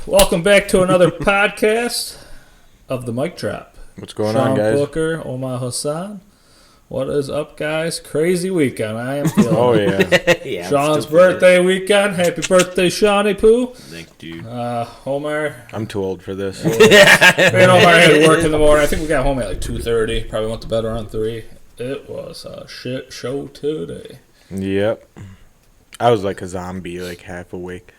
Welcome back to another podcast of the Mic Drop. What's going Sean on, guys? Booker, Omar Hassan. What is up, guys? Crazy weekend. I am feeling Oh, it. yeah. Sean's birthday weekend. Happy birthday, Shawnee Poo. Thanks, dude. Omar. I'm too old for this. Me and Omar had to work in the morning. I think we got home at like 2:30. Probably went to bed around 3. It was a shit show today. Yep. I was like a zombie, like half awake.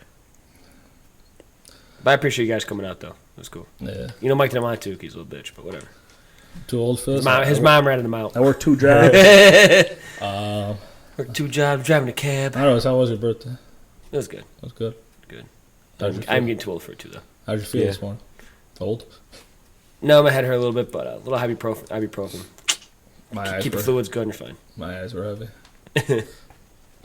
But I appreciate you guys coming out, though. That's cool. Yeah. You know, Mike didn't want to. He's a little bitch, but whatever. Too old for this? His mom ratted him out. I work 2 jobs. Worked 2 jobs, driving a cab. I don't know. How was your birthday? It was good. It was good. Good. How'd you feel? I'm getting too old for it, too, though. How'd you feel this morning? Old? No, my head hurt a little bit, but a little ibuprofen. Keep the fluids good and you're fine. My eyes were heavy.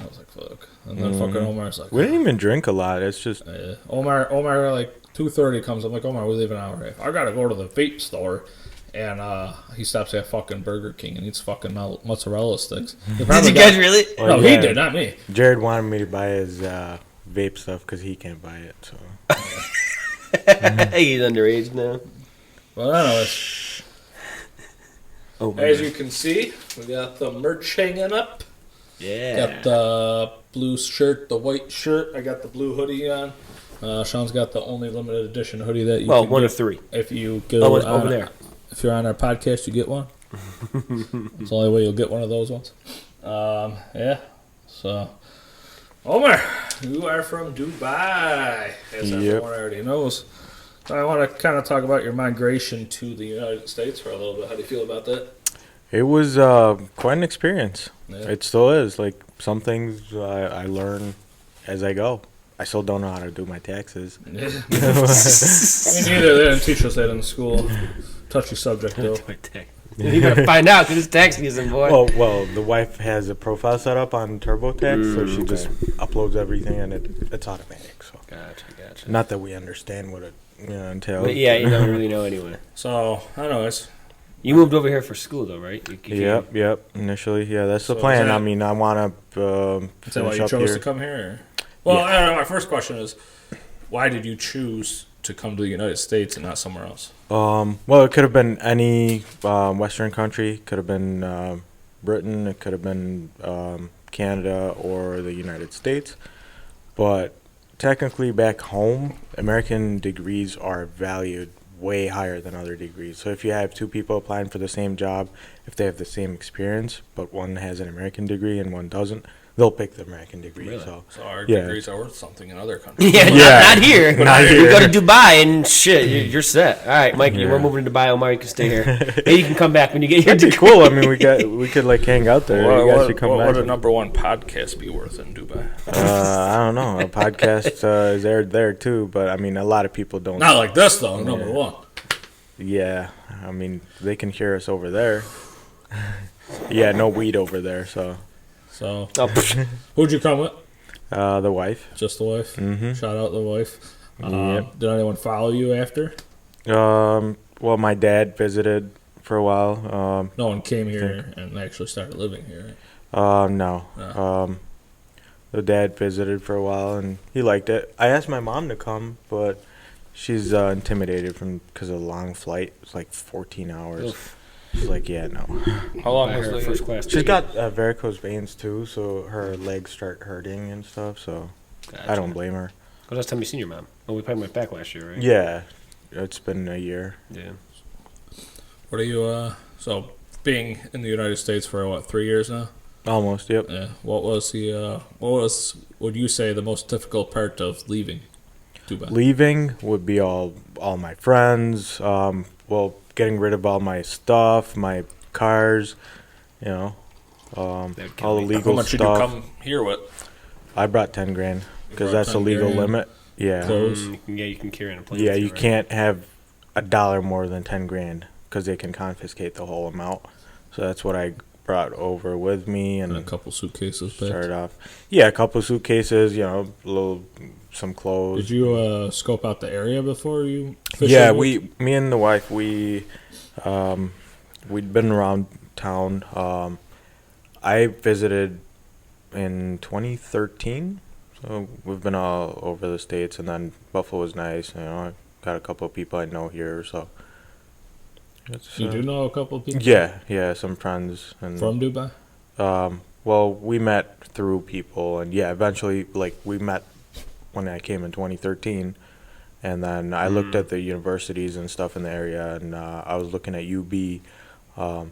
I was like, fuck. And then fucking Omar's like... We didn't even drink a lot. It's just... Omar, like, 2:30 comes. I'm like, Omar, we leave an hour and a half. I gotta go to the vape store. And he stops at fucking Burger King and eats fucking mozzarella sticks. Did you guys really? No, he did, not me. Jared wanted me to buy his vape stuff because he can't buy it. So He's underage now. Well, I know it's... Oh, As you can see, we got the merch hanging up. Yeah. Got the blue shirt, the white shirt. I got the blue hoodie on. Sean's got the only limited edition hoodie that you can one get. of 3. If you go over there. If you're on our podcast, you get one. It's the only way you'll get one of those ones. Yeah. So, Omar, you are from Dubai, as everyone already knows. So I want to kind of talk about your migration to the United States for a little bit. How do you feel about that? it was quite an experience. Yeah. It still is. Like, some things I learn as I go. I still don't know how to do my taxes. Me neither. They didn't teach us that in school. Touchy subject, though. You gotta find out because it's tax season, boy. Well, the wife has a profile set up on TurboTax, so she just uploads everything, and it's automatic. So Gotcha. not that we understand what it entails. But yeah, you don't really know anyway. So, anyways. You moved over here for school, though, right? Yep. Initially, yeah, that's the So plan. is that- I mean, I want to Is that why finish you up chose here. to come here? Well, I don't know. My first question is, why did you choose to come to the United States and not somewhere else? Well, it could have been any Western country. Could have been Britain. It could have been Canada or the United States. But technically, back home, American degrees are valued way higher than other degrees. So if you have 2 people applying for the same job, if they have the same experience, but one has an American degree and one doesn't, they'll pick the American degree. Really? So our Yeah. degrees are worth something in other countries. Yeah, not here. Not You here. go to Dubai and shit, you're set. All right, Mike, Yeah. we're moving to Dubai. Omar, you can stay here. Maybe you can come back when you get your That'd be degree. cool. I mean, we could like hang out there. You guys should come what back. would a number 1 podcast be worth in Dubai? I don't know. A podcast is aired there too, but I mean, a lot of people don't. Not like this, though. Number 1. Yeah, I mean, they can hear us over there. Yeah, no weed over there. So So, Oh, who'd you come with? the wife. Just the wife? Mm-hmm. Shout out the wife. Yep. Did anyone follow you after? Well, my dad visited for a while. No one came here and actually started living here, right? No. No. The dad visited for a while and he liked it. I asked my mom to come, but she's intimidated because of the long flight. It's like 14 hours. Oof. She's like, yeah, no. How long Buy was her a the first class She's ticket. got varicose veins too, so her legs start hurting and stuff. So Gotcha. I don't blame her. When was the last time you seen your mom? Oh, we probably went back last year, right? Yeah, it's been a year. Yeah. What are you, so being in the United States for 3 years now? Almost. Yep. Yeah. What would you say the most difficult part of leaving Dubai? Leaving would be all my friends. Well, getting rid of all my stuff, my cars. You know, all the How legal much did you stuff. come here with? I brought 10 grand because brought that's a 10 legal grand. limit. Yeah. Clothes? You can carry on a plane. Yeah, with you right? can't have $1 more than 10 grand because they can confiscate the whole amount. So that's what I brought over with me And a and couple suitcases back. started off. Yeah, a couple suitcases, some clothes. Did you scope out the area before you officially Yeah, moved? me and the wife, we'd been around town. I visited in 2013, So we've been all over the states, and then Buffalo was nice. I got a couple of people I know here, so. You do know a couple of people? Yeah, some friends. And from Dubai? Well, we met through people, and eventually, we met when I came in 2013, and then I looked at the universities and stuff in the area, and I was looking at UB.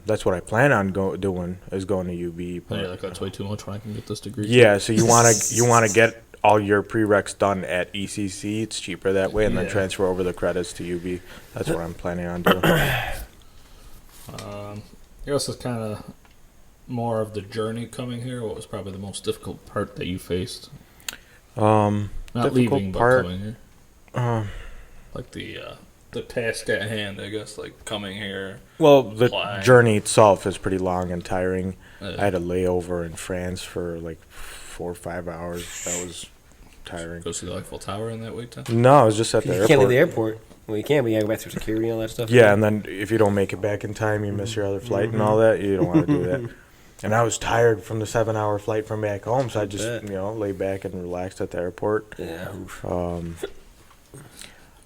That's what I plan on going to UB. But, that's way too much when I can get this degree. Yeah, so you wanna get all your prereqs done at ECC. It's cheaper that way, and then transfer over the credits to UB. That's what I'm planning on doing. I guess it's kind of more of the journey coming here. What was probably the most difficult part that you faced? Not leaving, but coming here. Like the task at hand, I guess, like coming here. Well, the journey itself is pretty long and tiring. I had a layover in France for 4 or 5 hours. That was tiring. Go see the Eiffel Tower in that wait time? No, I was just at the airport. You can't leave the airport. Well, you can, but you gotta go back through security and all that stuff. Yeah, and then if you don't make it back in time, you miss your other flight and all that. You don't want to do that. And I was tired from the 7-hour flight from back home, so I just lay back and relaxed at the airport. Yeah.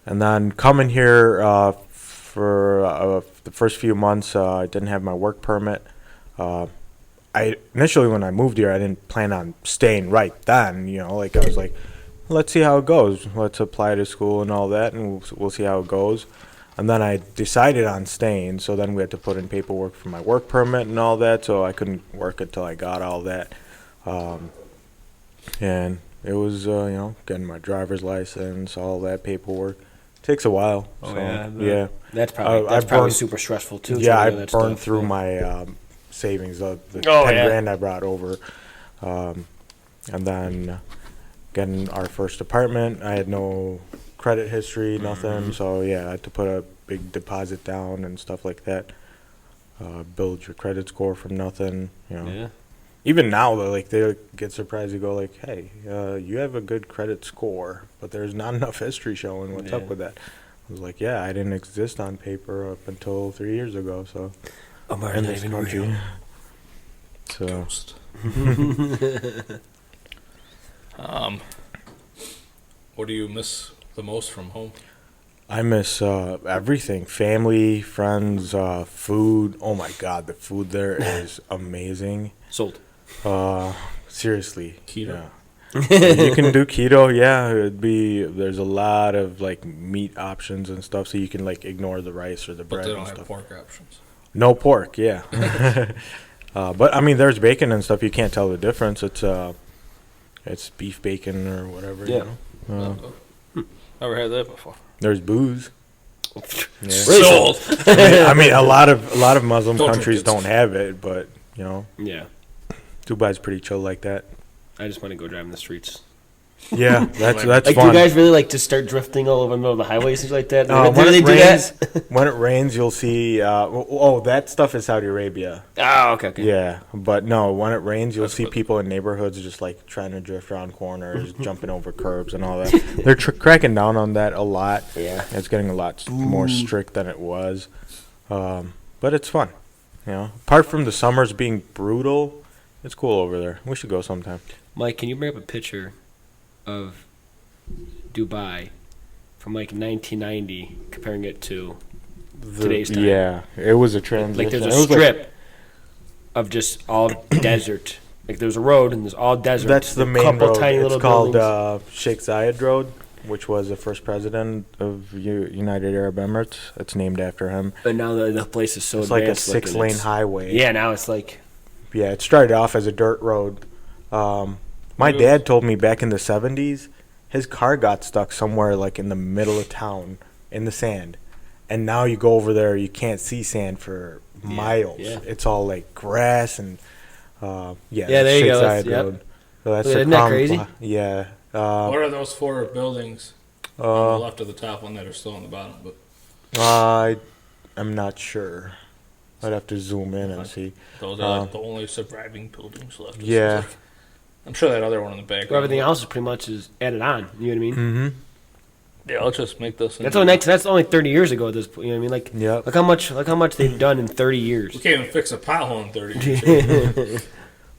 And then coming here for the first few months, I didn't have my work permit. Initially when I moved here, I didn't plan on staying right then. I was like, let's see how it goes. Let's apply to school and all that, and we'll see how it goes. And then I decided on staying, so then we had to put in paperwork for my work permit and all that, so I couldn't work until I got all that. And it was, getting my driver's license, all that paperwork. It takes a while. Oh, so, yeah. That's probably super stressful, too. Yeah, I burned through my savings, the 10 grand I brought over. And then getting our first apartment, I had no credit history, nothing. So I had to put a big deposit down and stuff like that. Build your credit score from nothing. Yeah. Even now, though, they get surprised. You go hey, you have a good credit score, but there's not enough history showing. What's up with that? I was like, I didn't exist on paper up until 3 years ago. So in this country. So. Ghost. What do you miss the most from home? I miss everything. Family, friends, food. Oh, my God. The food there is amazing. Sold. Seriously. Keto? Yeah. You can do keto, there's a lot of, meat options and stuff, so you can, ignore the rice or the bread and stuff. But they don't have pork options. No pork, yeah. But, I mean, there's bacon and stuff. You can't tell the difference. It's beef bacon or whatever, Never had that before. There's booze. Sold. I mean, a lot of Muslim countries don't have it, but Yeah. Dubai's pretty chill like that. I just want to go drive in the streets. Yeah, that's fun. Do you guys really like to start drifting all over the middle of the highways and things like that? Do they do that? When it rains, you'll see. That stuff is Saudi Arabia. Oh, okay. Yeah, but no, when it rains, you'll see people in neighborhoods just trying to drift around corners, jumping over curbs and all that. They're cracking down on that a lot. Yeah, it's getting a lot more strict than it was, but it's fun. Apart from the summers being brutal, it's cool over there. We should go sometime. Mike, can you bring up a picture of Dubai from 1990, comparing it to today's time? Yeah, it was a transition. There's a strip of just all desert. There's a road and there's all desert. That's the main road. Tiny it's little called buildings. Sheikh Zayed Road, which was the first president of United Arab Emirates. It's named after him. But now the place is so it's advanced. It's like a 6-lane highway. Yeah, now it's like... Yeah, it started off as a dirt road. My dad told me back in the 70s, his car got stuck somewhere in the middle of town in the sand. And now you go over there, you can't see sand for miles. Yeah. It's all grass and, there you go. Road. So that's Isn't that crazy? Yeah. What are those 4 buildings on the left of the top one that are still on the bottom? But I'm not sure. I'd have to zoom in and see. Those are the only surviving buildings left. Yeah. I'm sure that other one in the back. Everything else is pretty much added on. You know what I mean? Mm-hmm. Yeah, let's just make this. That's only 30 years ago at this point. You know what I mean? Look how much they've done in 30 years. We can't even fix a pothole in 30 years.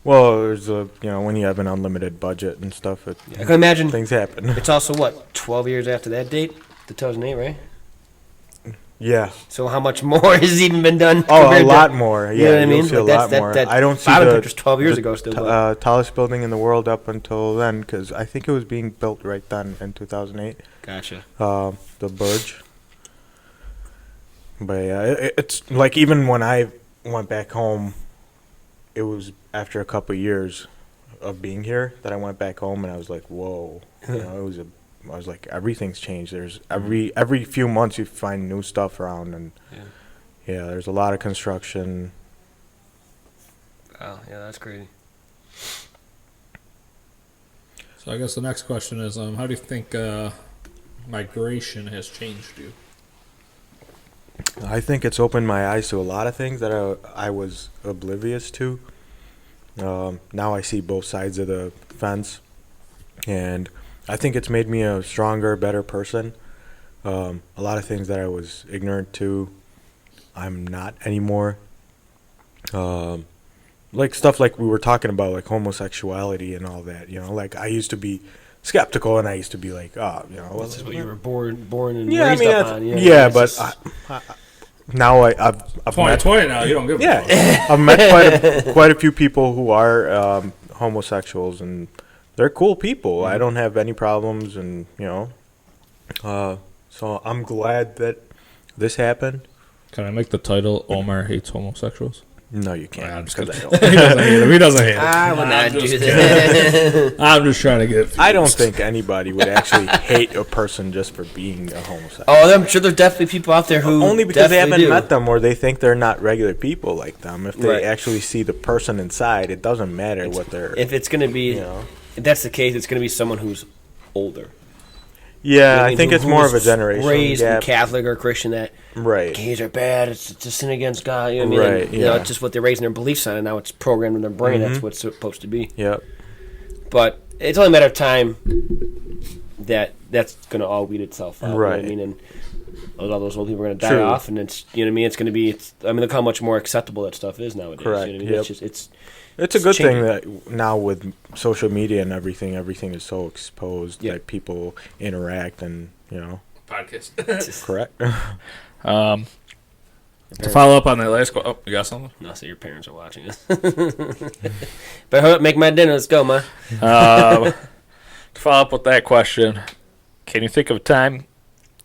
Well, there's when you have an unlimited budget and stuff, I can imagine things happen. it's also, 12 years after that date? 2008, right? Yeah. So how much more has even been done? Oh, a lot more. Yeah, You know what I mean? you'll see a Like lot more. That I don't see Bible the picture's 12 years ago still. But tallest building in the world up until then, because I think it was being built right then in 2008. gotcha. The Burj. But yeah, it's like even when I went back home, it was after a couple of years of being here that I went back home, and I was like, whoa. I was like, everything's changed. There's every few months you find new stuff around, and yeah, there's a lot of construction. Wow, yeah, that's crazy. So I guess the next question is, how do you think migration has changed you? I think it's opened my eyes to a lot of things that I was oblivious to. Now I see both sides of the fence, and I think it's made me a stronger, better person. A lot of things that I was ignorant to, I'm not anymore. Like stuff like we were talking about, like homosexuality and all that. Like I used to be skeptical, and I used to be like, This is what you were born and yeah, raised up on. Yeah, but now I've 2020 now, you don't give a fuck. I've met quite a few people who are homosexuals, and they're cool people. Mm-hmm. I don't have any problems, and so I'm glad that this happened. Can I make the title Omar Hates Homosexuals? No, you can't. I'm just because kidding. He doesn't hate him. He doesn't hate him. I would not I'm do just that. I'm just trying to get. I don't think anybody would actually hate a person just for being a homosexual. Oh, I'm sure there's definitely people out there who Only because they haven't definitely do. met them, or they think they're not regular people like them. If they Right. actually see the person inside, it doesn't matter what they're. If it's going to be, if that's the case, it's going to be someone who's older. Yeah, I mean, think who it's more of a was generation raised gap. Catholic or Christian that Right. gays are bad. It's a sin against God. You know what I mean? Right, And, you know, yeah. it's just what they're raising their beliefs on, and now it's programmed in their brain. Mhm. That's what it's supposed to be. Yep. But it's only a matter of time that's going to all weed itself out. Right. You know what I mean? And all those old people are going to die True. off, and it's what I mean. It's going to be. Look how much more acceptable that stuff is nowadays. Correct, You know what I mean? yep. It's It's a good changing. thing that now with social media and everything is so exposed Yeah. that people interact and, Podcast. correct. To follow up on that last question. Oh, you got something? No, so your parents are watching us. But hold up, make my dinner. Let's go, man. To follow up with that question, can you think of a time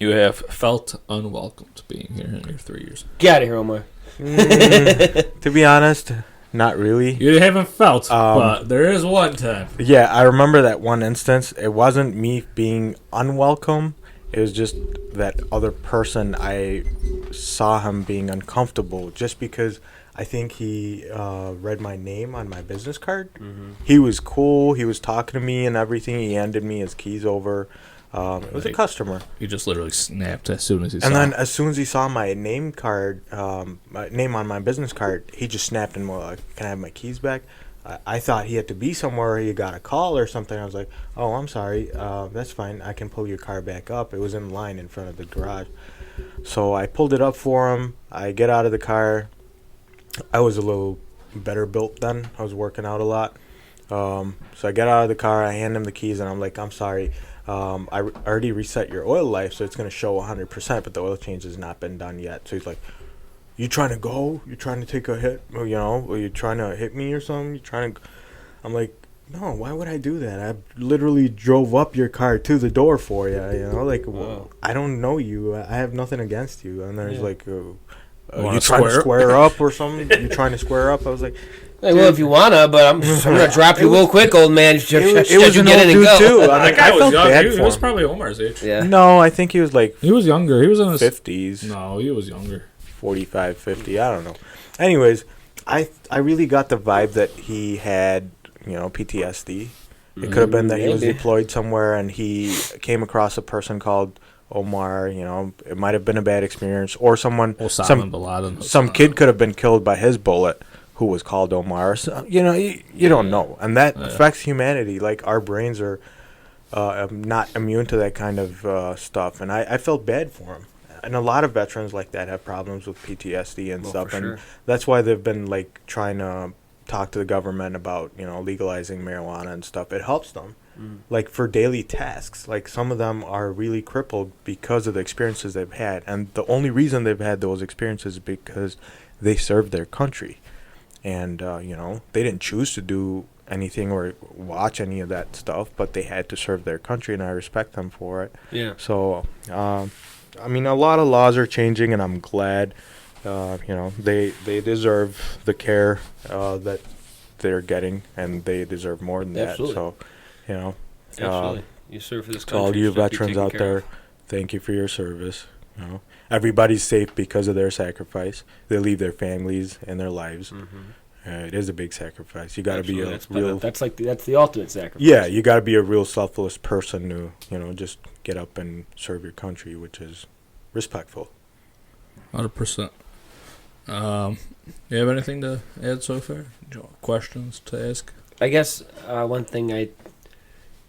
you have felt unwelcomed being here in your 3 years? Get out of here, Omar. To be honest, not really. You haven't felt, but there is one time. Yeah, I remember that one instance. It wasn't me being unwelcome. It was just that other person. I saw him being uncomfortable just because I think he read my name on my business card. Mm-hmm. He was cool. He was talking to me and everything. He handed me his keys over. It was a customer. You just literally snapped as soon as he saw And then it. as soon as he saw my name card, my name on my business card, he just snapped and was like, "Can I have my keys back?" I thought he had to be somewhere. He got a call or something. I was like, "Oh, I'm sorry. That's fine. I can pull your car back up." It was in line in front of the garage. So I pulled it up for him. I get out of the car. I was a little better built then. I was working out a lot. So I get out of the car. I hand him the keys, and I'm like, "I'm sorry. I already reset your oil life, so it's going to show 100%, but the oil change has not been done yet." So he's like, "You trying to go? You trying to take a hit? Or you trying to hit me or something? You trying to?" I'm like, "No, why would I do that? I literally drove up your car to the door for you. Well, I don't know you. I have nothing against you." And then he's like, "You trying to square up or something? You trying to square up?" I was like, Hey, well, if you wanna, but I'm gonna drop you real quick, old man. it was an old dude too. I mean, That guy I was felt young. bad He for was him. probably Omar's age. Yeah. No, I think he was like He was younger. He was in his 50s. No, he was younger. 45, 50, I don't know. Anyways, I really got the vibe that he had, PTSD. It could have been that he was Maybe. deployed somewhere and he came across a person called Omar. It might have been a bad experience, or someone, Osama bin Laden. some kid could have been killed by his bullet who was called Omar. So, you don't know, and that affects humanity. Like, our brains are not immune to that kind of stuff, and I felt bad for him. And a lot of veterans like that have problems with PTSD and stuff, for and sure. that's why they've been like trying to talk to the government about, legalizing marijuana and stuff, it helps them. Like for daily tasks, like some of them are really crippled because of the experiences they've had, and the only reason they've had those experiences is because they served their country, and they didn't choose to do anything or watch any of that stuff, but they had to serve their country, and I respect them for it. Yeah. So I mean, a lot of laws are changing, and I'm glad. They deserve the care that they're getting, and they deserve more than Absolutely. that. So, Absolutely. You serve for this to country. all you should be veterans taken out care there, of. thank you for your service. Everybody's safe because of their sacrifice. They leave their families and their lives. It is a big sacrifice. You got to be Absolutely. That's the ultimate sacrifice. yeah. You got to be a real selfless person to just get up and serve your country, which is respectful. 100%. You have anything to add so far? Questions to ask? I guess one thing I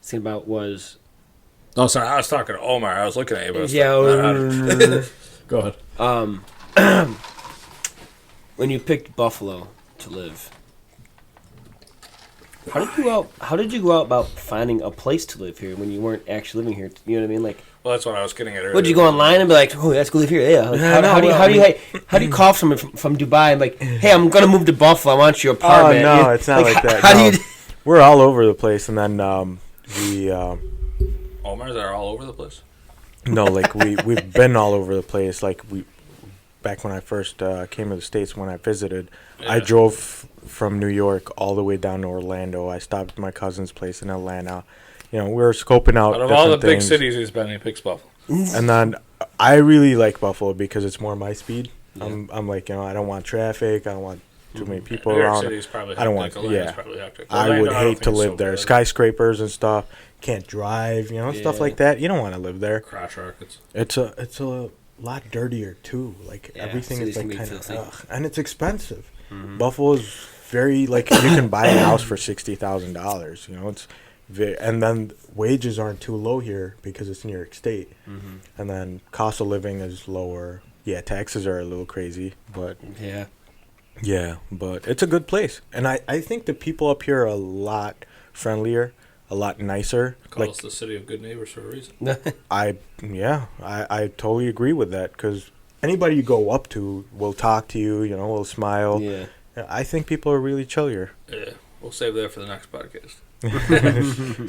think about was Oh, sorry. I was talking to Omar. I was looking at you. But Go ahead. When you picked Buffalo to live, how did you go out about finding a place to live here when you weren't actually living here? You know what I mean? Like, Well, that's what I was getting at earlier. would you go online and be like, "Oh, let's go live here"? Yeah. Like, how do you call someone from Dubai and be like, "Hey, I'm gonna move to Buffalo. I want your apartment"? Oh no, it's not like that. How No. do you? We're all over the place, and then we. Omars are all over the place. No, like we've been all over the place. Like back when I first came to the States, when I visited, I Yeah. drove from New York all the way down to Orlando. I stopped at my cousin's place in Atlanta. We were scoping out Out of all the different big things. cities he's been, he picks Buffalo. And then I really like Buffalo because it's more my speed. I'm like, I don't want traffic. I don't want too many people New York around. City's probably I don't hectic. want- Atlanta's yeah. probably hectic. I Orlando, would don't hate to think live so there. bad. Skyscrapers and stuff. Can't drive, stuff Yeah. like that. You don't want to live there. Crotch rockets. It's a lot dirtier too. Like Yeah, everything is cities can like be kind of, filthy. and it's expensive. Buffalo is very like you can buy a house for $60,000. It's and then wages aren't too low here because it's New York State, and then cost of living is lower. Yeah, taxes are a little crazy, but Yeah. but it's a good place, and I think the people up here are a lot friendlier, a lot nicer. Call us the city of good neighbors for a reason. I totally agree with that because anybody you go up to will talk to you, will smile. Yeah. I think people are really chill here. Yeah, we'll save that for the next podcast.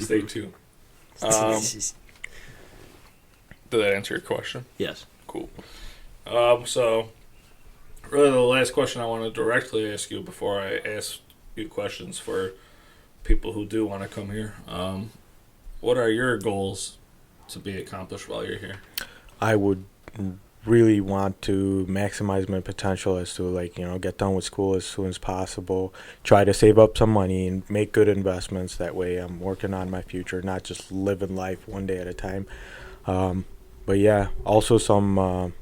Stay tuned. Did that answer your question? Yes. Cool. So, really, the last question I want to directly ask you before I ask you questions for people who do want to come here. What are your goals to be accomplished while you're here? I would really want to maximize my potential as to get done with school as soon as possible, try to save up some money and make good investments. That way I'm working on my future, not just living life one day at a time. But yeah, also some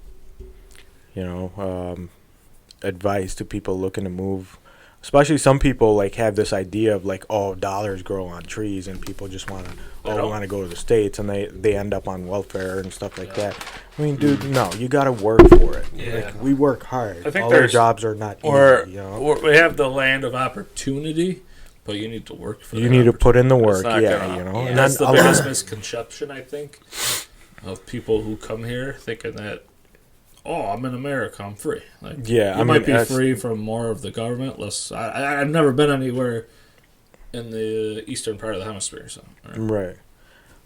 advice to people looking to move, especially some people have this idea of dollars grow on trees, and people just want to go to the States, and they end up on welfare and stuff like that. I mean, dude, no, you got to work for it. Yeah. We work hard. I think all our there's- jobs are not Or, easy. or we have the land of opportunity, but you need to work for it. You need to put in the work, not yeah, gonna- And that's then the a biggest lot- misconception, I think, of people who come here thinking that, I'm in America, I'm free. Yeah, you might be free from more of the government. Less, I've never been anywhere in the eastern part of the hemisphere, so. Right.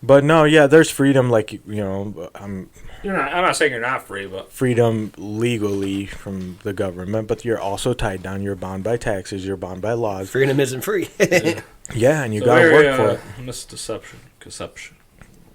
But no, yeah, there's freedom, I'm not saying you're not free, but freedom legally from the government, but you're also tied down. You're bound by taxes. You're bound by laws. Freedom isn't free. Yeah, and you so got to very, work for it. Conception.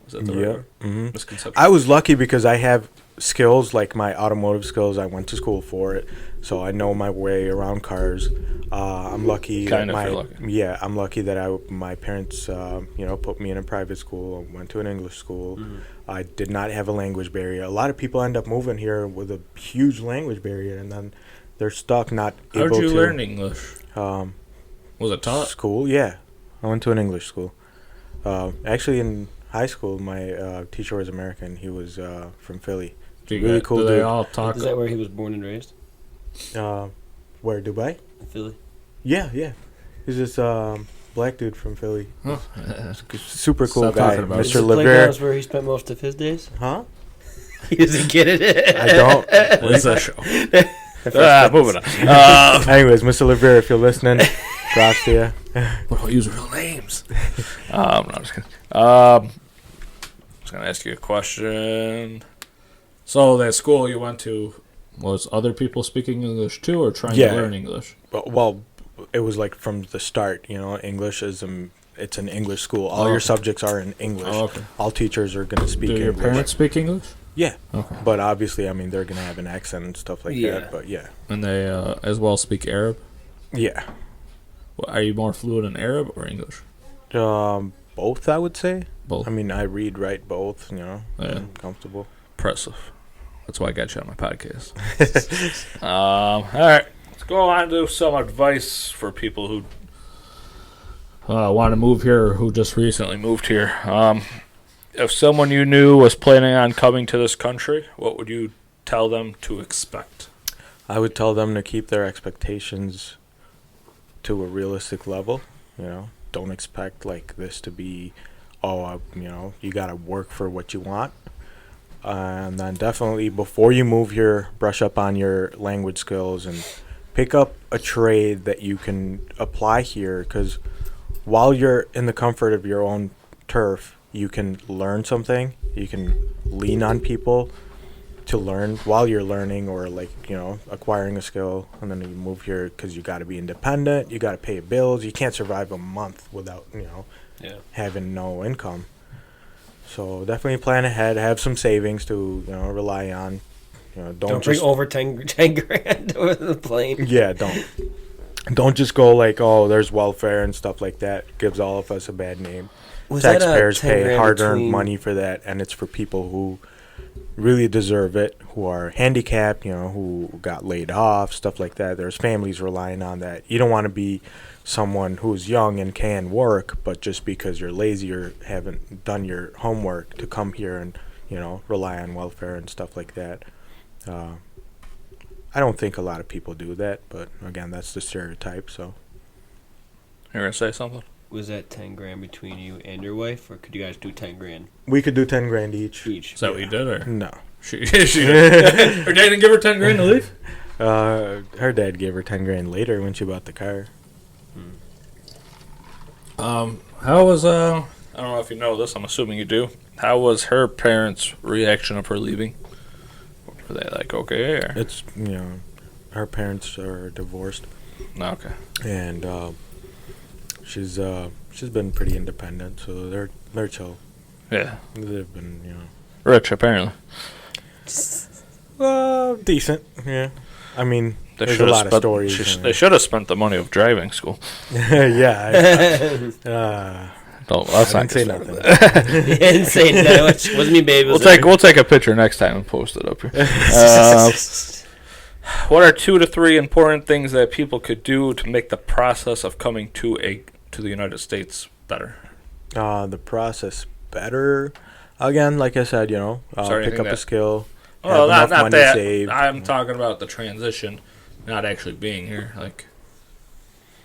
Is that the right Yeah. word? Mm-hmm. Misconception. I was lucky because I have skills like my automotive skills. I went to school for it, so I know my way around cars. I'm lucky. Kind that of feel lucky. Yeah, I'm lucky that my parents, put me in a private school. I went to an English school. Mm-hmm. I did not have a language barrier. A lot of people end up moving here with a huge language barrier, and then they're stuck not How'd able to. you learn English? Um, Was it taught? School, yeah. I went to an English school. Actually, in high school, my teacher was American. He was from Philly. Really cool Do they dude. all talk? Is that where he was born and raised? Where, Dubai? In Philly? Yeah, yeah. He's this black dude from Philly. Huh. Super cool Stop guy, talking about Is Mr. the Levere. playgrounds where he spent most of his days? Huh? He doesn't get it. I don't. It's a show. Moving on. Anyways, Mr. Levere, if you're listening, props to you. We don't use real names. No, just kidding. I was going to ask you a question. So that school you went to, was other people speaking English too, or trying to learn English? Well, it was like from the start, English is it's an English school. All your subjects are in English. Oh, okay. All teachers are going to speak Do English. your parents speak English? Yeah. Okay. But obviously, I mean, they're going to have an accent and stuff like that. But yeah. And they as well speak Arab? Yeah. Well, are you more fluent in Arab or English? Both, I would say. Both. I mean, I read, write both, Yeah. I'm comfortable. Impressive. That's why I got you on my podcast. All right. Let's go on to some advice for people who want to move here or who just recently moved here. If someone you knew was planning on coming to this country, what would you tell them to expect? I would tell them to keep their expectations to a realistic level. Don't expect like this to be, you got to work for what you want. And then definitely before you move here, brush up on your language skills and pick up a trade that you can apply here. Because while you're in the comfort of your own turf, you can learn something. You can lean on people to learn while you're learning, or acquiring a skill. And then you move here because you got to be independent. You got to pay your bills. You can't survive a month without having no income. So definitely plan ahead. Have some savings to rely on. Don't bring over 10 grand over the plane. Yeah, don't just go like, oh, there's welfare and stuff like that. Gives all of us a bad name. Taxpayers pay hard-earned money for that, and it's for people who really deserve it, who are handicapped, who got laid off, stuff like that. There's families relying on that. You don't want to be someone who's young and can work, but just because you're lazy or haven't done your homework to come here and, rely on welfare and stuff like that. I don't think a lot of people do that, but again, that's the stereotype, so. You're going to say something? Was that 10 grand between you and your wife, or could you guys do 10 grand? We could do 10 grand each. Is that what you did, or? No. She did. Her dad didn't give her 10 grand to leave? Her dad gave her 10 grand later when she bought the car. How was, I don't know if you know this, I'm assuming you do. How was her parents' reaction of her leaving? Were they like, okay, or? It's, her parents are divorced. Okay. And, she's been pretty independent, so they're chill. Yeah. They've been, Rich, apparently. Decent, yeah. I mean, They there's a lot of stories. They should have spent the money of driving school. Yeah. Let's I not didn't say get nothing. You didn't say no. It wasn't me, baby. We'll take a picture next time and post it up here. What are 2 to 3 important things that people could do to make the process of coming to the United States better? The process better. Again, like I said, pick up a skill. Well, have not enough money that. saved. I'm talking about the transition, not actually being here. Like,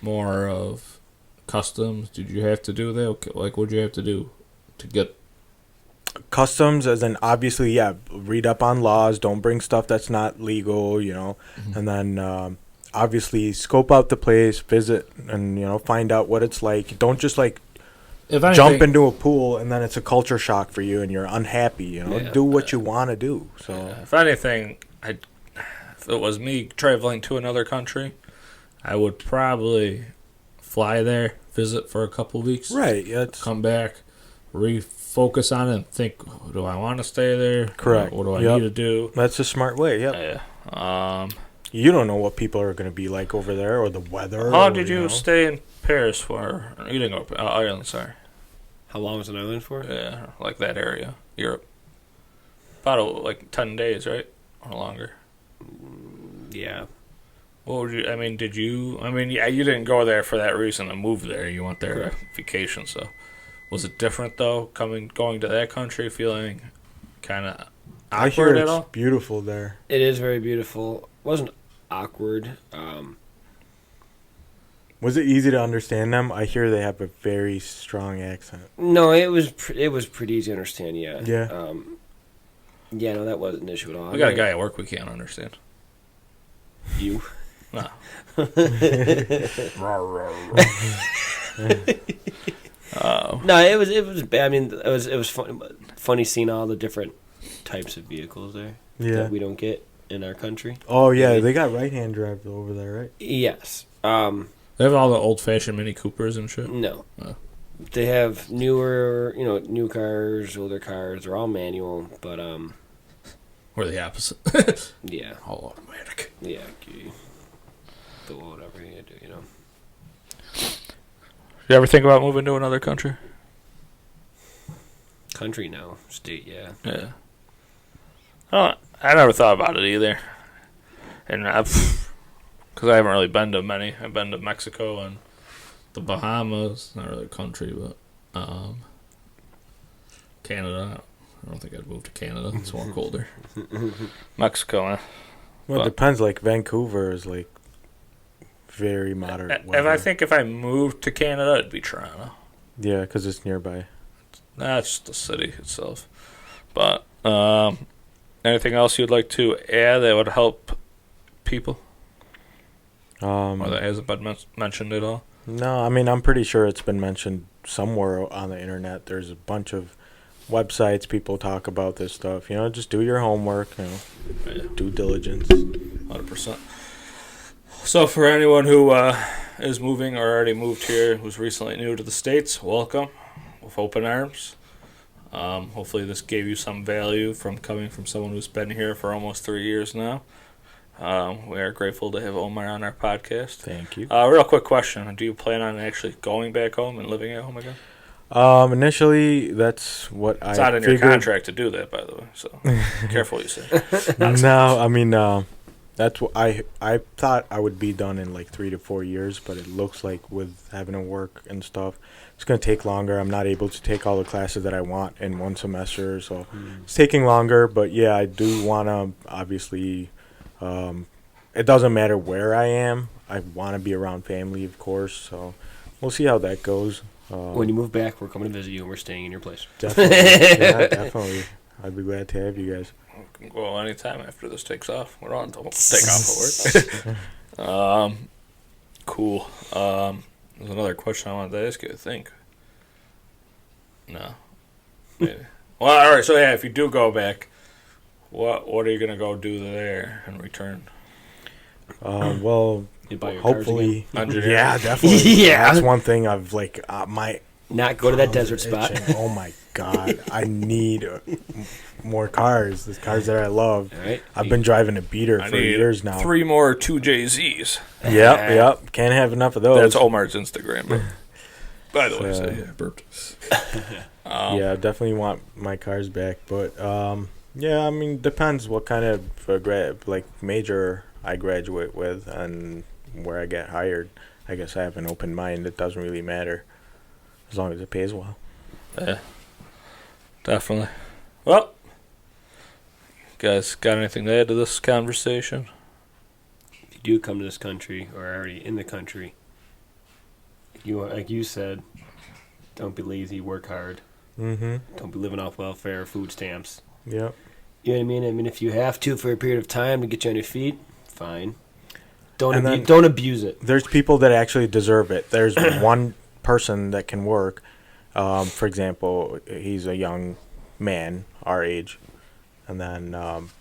more of customs. Did you have to do that? Like, what did you have to do to get customs? As in, obviously, read up on laws. Don't bring stuff that's not legal, Mm-hmm. And then obviously scope out the place, visit, and find out what it's like. Don't just jump into a pool and then it's a culture shock for you and you're unhappy. Do what you want to do. So if anything, if it was me traveling to another country, I would probably fly there, visit for a couple weeks, right? Yeah, come back, refocus on it, and think: do I want to stay there? Correct. What do I need to do? That's a smart way. Yep. Yeah. You don't know what people are going to be like over there or the weather. How long did you stay in Paris for? You didn't go to Ireland, sorry. How long was an island for? Yeah, like that area, Europe. About 10 days, right? Or longer. Yeah. What would you? You didn't go there for that reason and move there. You went there Correct. on vacation. So, was it different though? Going to that country, feeling kind of I hear awkward at it's all? beautiful there. It is very beautiful. It wasn't awkward. Was it easy to understand them? I hear they have a very strong accent. No, it was pretty easy to understand. Yeah. Yeah. Yeah, no, that wasn't an issue at all. We got a guy at work we can't understand. You. No. No, it was bad. I mean, it was funny seeing all the different types of vehicles there Yeah. that we don't get in our country. Oh yeah, they got right-hand drive over there, right? Yes. They have all the old-fashioned Mini Coopers and shit. No. Oh. They have newer, new cars, older cars. They're all manual, but Or the opposite. yeah, All automatic. yeah. But whatever you do, You ever think about moving to another country? Country now, state, yeah. Yeah. Oh, I never thought about it either. And because I haven't really been to many. I've been to Mexico and the Bahamas. Not really a country, but Canada. I don't think I'd move to Canada. It's more colder. Mexico, eh? Well, it depends. Like Vancouver is like very moderate weather. If I moved to Canada, it'd be Toronto. Yeah, because it's nearby. That's the city itself. But anything else you'd like to add that would help people? Or that hasn't been mentioned at all? No, I mean, I'm pretty sure it's been mentioned somewhere on the internet. There's a bunch of websites people talk about this stuff. Just do your homework, due diligence. 100%. So for anyone who is moving or already moved here, who's recently new to the States, welcome with open arms. Hopefully this gave you some value from coming from someone who's been here for almost 3 years now. We are grateful to have Omar on our podcast. Thank you. Real quick question. Do you plan on actually going back home and living at home again? Initially, that's what I figured. It's not in your contract to do that, by the way, so careful what you say. No, I mean, that's what I thought I would be done in like 3 to 4 years, but it looks like with having to work and stuff, it's going to take longer. I'm not able to take all the classes that I want in one semester, so it's taking longer. But yeah, I do want to, obviously, it doesn't matter where I am. I want to be around family, of course, so we'll see how that goes. When you move back, we're coming to visit you, and we're staying in your place. Definitely. Yeah, definitely. I'd be glad to have you guys. We can go anytime after this takes off. We're on to take off at work. Cool. There's another question I wanted to ask you, I think. No. Maybe. Well, all right. So, yeah, if you do go back, what are you going to go do there in return? Well, You buy your hopefully. cars again? Yeah, definitely. Yeah. That's one thing I've, Not go to that desert itching. spot. Oh, my God. I need more cars. The cars that I love. All right. I've been driving a beater I for need years now. 3 more 2JZs. Yep. Can't have enough of those. That's Omar's Instagram. By the way, So- yeah, burped. Yeah, I definitely want my cars back. But, yeah, I mean, depends what kind of major I graduate with and where I get hired. I guess I have an open mind. It doesn't really matter as long as it pays well. Yeah, definitely. Well, guys, got anything to add to this conversation? If you do come to this country or are already in the country, like you said, don't be lazy, work hard. Mm-hmm. Don't be living off welfare, food stamps. Yep. You know what I mean? I mean, if you have to for a period of time to get you on your feet, fine. And then- Don't abuse it. There's people that actually deserve it. There's one person that can work. For example, he's a young man our age, and then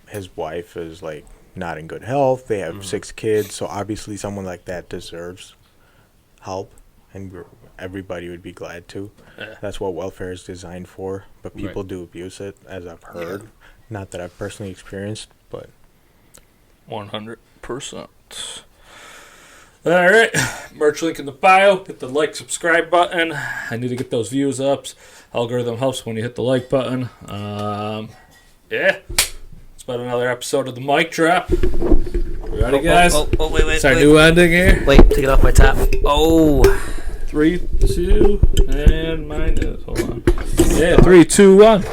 his wife is like not in good health. They have 6 kids, so obviously someone like that deserves help, and everybody would be glad to. Yeah. That's what welfare is designed for. But people Right. do abuse it, as I've heard. Not that I've personally experienced, but 100%. All right, merch link in the bio. Hit the like, subscribe button. I need to get those views up. Algorithm helps when you hit the like button. Yeah, it's about another episode of the mic drop. We ready, guys? Wait. It's our new ending here. Wait, take it off my top. Oh. 3, 2, and mine is. Hold on. Yeah, 3, 2, 1.